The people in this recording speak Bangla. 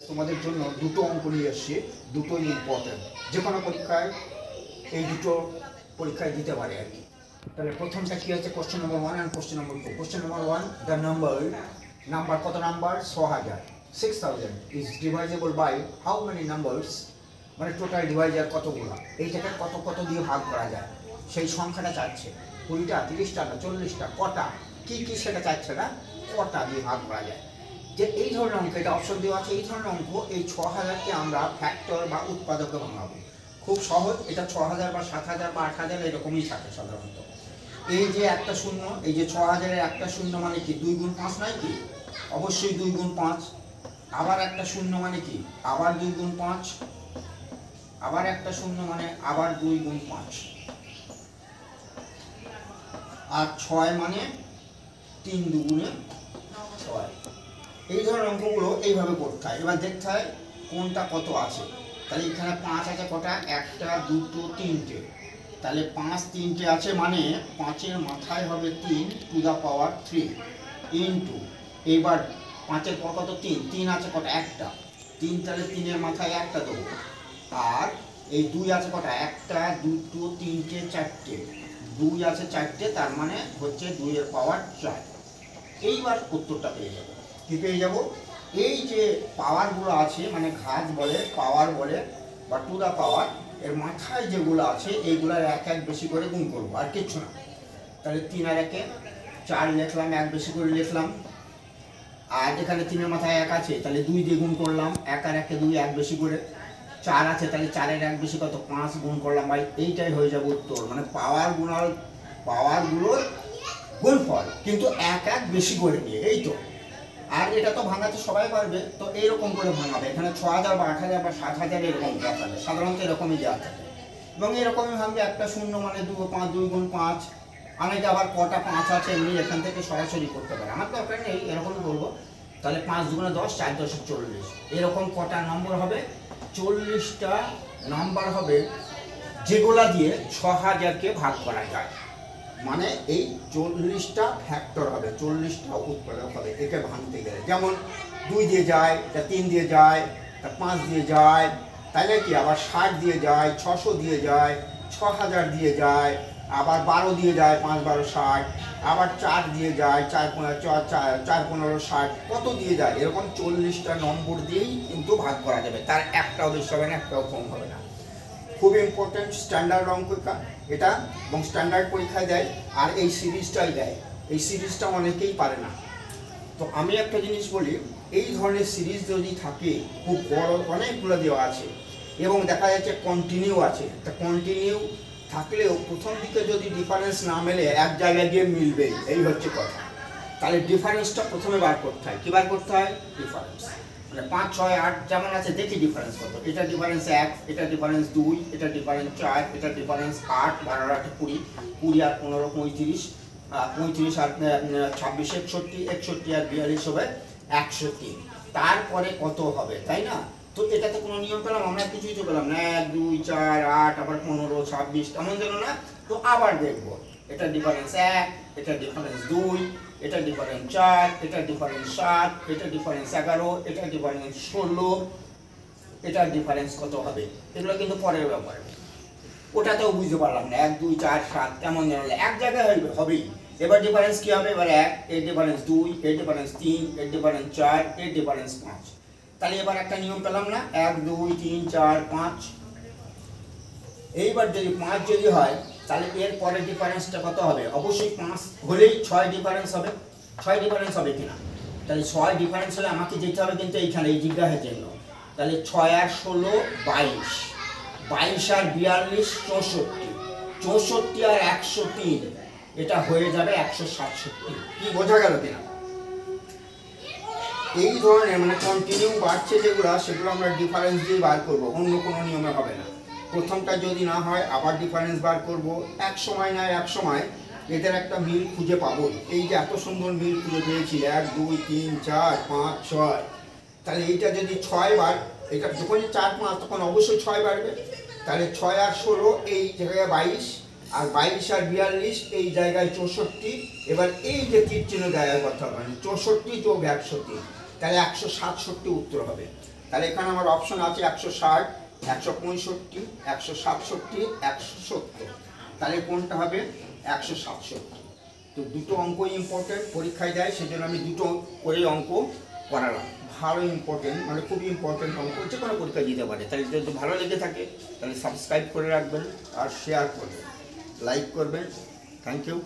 তোমাদের জন্য দুটো অঙ্ক নিয়ে এসছি, দুটোই ইম্পর্টেন্ট, যে কোনো পরীক্ষায় এই দুটো পরীক্ষায় দিতে পারে আর কি। তাহলে প্রথমটা কি আছে, question number 1 and question number 2। Question number 1, the number কত number 6000, 6000 is divisible by how many numbers, মানে টোটাল ডিভাইজার কতগুলো, এইটাকে কত কত দিয়ে ভাগ করা যায় সেই সংখ্যাটা চাচ্ছে। 20টা, 30টা না 40টা, কটা, কি কি সেটা চাচ্ছে না, কটা দিয়ে ভাগ করা যায়। যে এই ধরনের অঙ্ক, এটা অপশন দেওয়া আছে, এই ধরনের অঙ্ক এই 6000কে আমরা ফ্যাক্টর বা উৎপাদকে ভাঙাবো। খুব সহজ, এটা 6000 বা 7000 বা 8000 এরকমই থাকে সাধারণত। এই যে একটা শূন্য, এই যে 6000-এর একটা শূন্য মানে কি 2 গুণ 5 নয় কি, অবশ্যই 2 গুণ 5। আবার একটা শূন্য মানে কি, আবার 2 গুণ 5, আবার একটা শূন্য মানে আবার 2 গুণ 5, আর 6 মানে 3 দুগুণে 6। এই ধরনের অঙ্কগুলো এইভাবে করতে হয়। এবার দেখতে হয় কোনটা কত আছে। তাহলে এখানে 5 আছে কটা, একটা, দুটো, তিনটে। তাহলে 5 তিনটে আছে মানে 5-এর মাথায় হবে 3 টু দা পাওয়ার 3 ইন্টু, এবার 5-এর পর কত 3, 3 আছে কটা, একটা, 3, তাহলে 3-এর মাথায় একটা দেবো। আর এই 2 আছে কটা, একটা, দুটো, তিনটে, চারটে, 2 আছে চারটে, তার মানে হচ্ছে 2-এর পাওয়ার 4। এইবার উত্তরটা পেয়ে যাবো। কি পেয়ে যাব, এই যে পাওয়ারগুলো আছে মানে ঘাত বলে, পাওয়ার বলে বা টু দা পাওয়ার, এর মাথায় যেগুলো আছে এইগুলোর এক এক বেশি করে গুণ করবো, আর কিচ্ছু না। তাহলে 3 আর 1-এ 4 লিখলাম, এক বেশি করে লিখলাম। আর এখানে 3-এর মাথায় 1 আছে, তাহলে 2 দিয়ে গুণ করলাম, 1 আর 1-এ 2, এক বেশি করে। 4 আছে, তাহলে 4-এর এক বেশি কত, 5 গুণ করলাম। ভাই এইটাই হয়ে যাবে উত্তর, মানে পাওয়ারগুলোর গুণফল, কিন্তু এক এক বেশি করে নিয়ে, এই তো। আর এটা তো ভাঙাতে সবাই পারবে, তো এইরকম করে ভাঙাবে। এখানে 6000 বা 8000 বা 7000 এরকম দেওয়া থাকে, সাধারণত এরকমই দেওয়া থাকে। এবং এরকমই ভাঙবে, একটা শূন্য মানে 2 গুণ 5। অনেকে আবার কটা 5 আছে এমনি এখান থেকে সরাসরি করতে পারে, আমার দরকার নেই, এরকমই বলবো। তাহলে 5 দুগুণে 10, 4 10 40, এরকম কটা নম্বর হবে, 40টা নাম্বার হবে যেগুলা দিয়ে 6000-কে ভাগ করা যায়। মানে এই 40টা ফ্যাক্টর হবে, 40টা উৎপাদক হবে একে ভাঙতে গেলে। যেমন 2 দিয়ে যায়, 3 দিয়ে যায়, 5 দিয়ে যায়, তাই না কি, আবার 60 দিয়ে যায়, 600 দিয়ে যায়, 6000 দিয়ে যায়, আবার 12 দিয়ে যায়, 5 12 60, আবার 4 দিয়ে যায়, 4 15 60, কত দিয়ে যায়, এরকম 40টা নম্বর দিয়েই কিন্তু ভাগ করা যাবে। তার একটাও বেশি হবে না, একটাও কম হবে না। খুব ইম্পর্টেন্ট স্ট্যান্ডার্ড অঙ্ক এটা, এবং স্ট্যান্ডার্ড পরীক্ষায় দেয়। আর এই সিরিজটাই দেয়, এই সিরিজটা অনেকেই পারে না। তো আমি একটা জিনিস বলি, এই ধরনের সিরিজ যদি থাকে, খুব বড় অনেকগুলো দেওয়া আছে এবং দেখা যাচ্ছে কন্টিনিউ আছে, তা কন্টিনিউ থাকলেও প্রথম দিকে যদি ডিফারেন্স না মেলে এক জায়গায় গিয়ে মিলবে, এই হচ্ছে কথা। তাহলে ডিফারেন্সটা প্রথমে বার করতে হয়। কী বার করতে হয়, ডিফারেন্স, মানে 5 6 8 যেমন আছে, দেখি ডিফারেন্স কত। এটা ডিফারেন্স 1, এটা ডিফারেন্স 2, এটা ডিফারেন্স 4, এটা ডিফারেন্স 8, 12 8 20, 20 আর 15 35, 35 আর 26 61, 61 আর 42 হবে 103। তারপরে কত হবে, তাই না? তো এটাতে কোনো নিয়ম পেলাম আমরা, কিছুই তো পেলাম না। 1 2 4 8, আবার 15 26, তেমন যেন না। তো আবার দেখবো, এটা ডিফারেন্স 1, এটা ডিফারেন্স 2, এটা ডিফারেন্স 4, এটা ডিফারেন্স 7, এটা ডিফারেন্স 11, এটা ডিফারেন্স 16, এটা ডিফারেন্স কত হবে, এগুলো কিন্তু পরের ব্যাপার। ওটাতেও বুঝতে পারলাম না, 1 2 4 7 কেমন জানলে এক জায়গায় হবেই। এবার ডিফারেন্স কি হবে, এবার 1, এর ডিফারেন্স 2, এর ডিফারেন্স 3, এর ডিফারেন্স 4, এর ডিফারেন্স 5। তাহলে এবার একটা নিয়ম পেলাম না, 1 2 3 4 5। এইবার যদি 5 যদি হয়, তাহলে এর পরের ডিফারেন্সটা কত হবে, অবশ্যই 5 হলেই 6 ডিফারেন্স হবে। 6 ডিফারেন্স হবে কিনা, তাহলে 6 ডিফারেন্স হলে আমাকে যেতে হবে কিন্তু এইখানে এই জিজ্ঞাসার জন্য। তাহলে 6 আর 16 22, 22 আর 42 64, 64 আর 103, এটা হয়ে যাবে 167। কি বোঝা গেল কিনা? এই ধরনের মানে কন্টিনিউ বাড়ছে যেগুলো, সেগুলো আমরা ডিফারেন্স দিয়ে বার করবো, অন্য কোনো নিয়মে হবে না। প্রথমটা যদি না হয় আবার ডিফারেন্স বার করব, এক সময় না এক সময় এদের একটা মিল খুঁজে পাবো। এই যে এত সুন্দর মিল খুঁজে পেয়েছি, 1 2 3 4 5 6, তাহলে এইটা যদি 6 বার, এটা যখনই 4 5 তখন অবশ্যই 6 বাড়বে। তাহলে 6 আর 16 এই জায়গায় 22, আর 22 আর 42 এই জায়গায় 64। এবার এই যে তীর চিহ্ন জায়গায় কথা, মানে 64 যোগ 103, তাহলে 167 উত্তর হবে। তাহলে এখানে আমার অপশন আছে 160, 165, 167, 170। তাহলে কোনটা হবে? 167। তো দুটো অঙ্কই ইম্পর্টেন্ট, পরীক্ষায় দেয়, সেজন্য আমি দুটো করেই অঙ্ক করালাম। ভালো ইম্পর্টেন্ট, মানে খুবই ইম্পর্টেন্ট অঙ্ক, যে কোনো পরীক্ষায় দিতে পারে। তাই যদি ভালো লেগে থাকে তাহলে সাবস্ক্রাইব করে রাখবেন আর শেয়ার করবেন, লাইক করবেন। Thank you.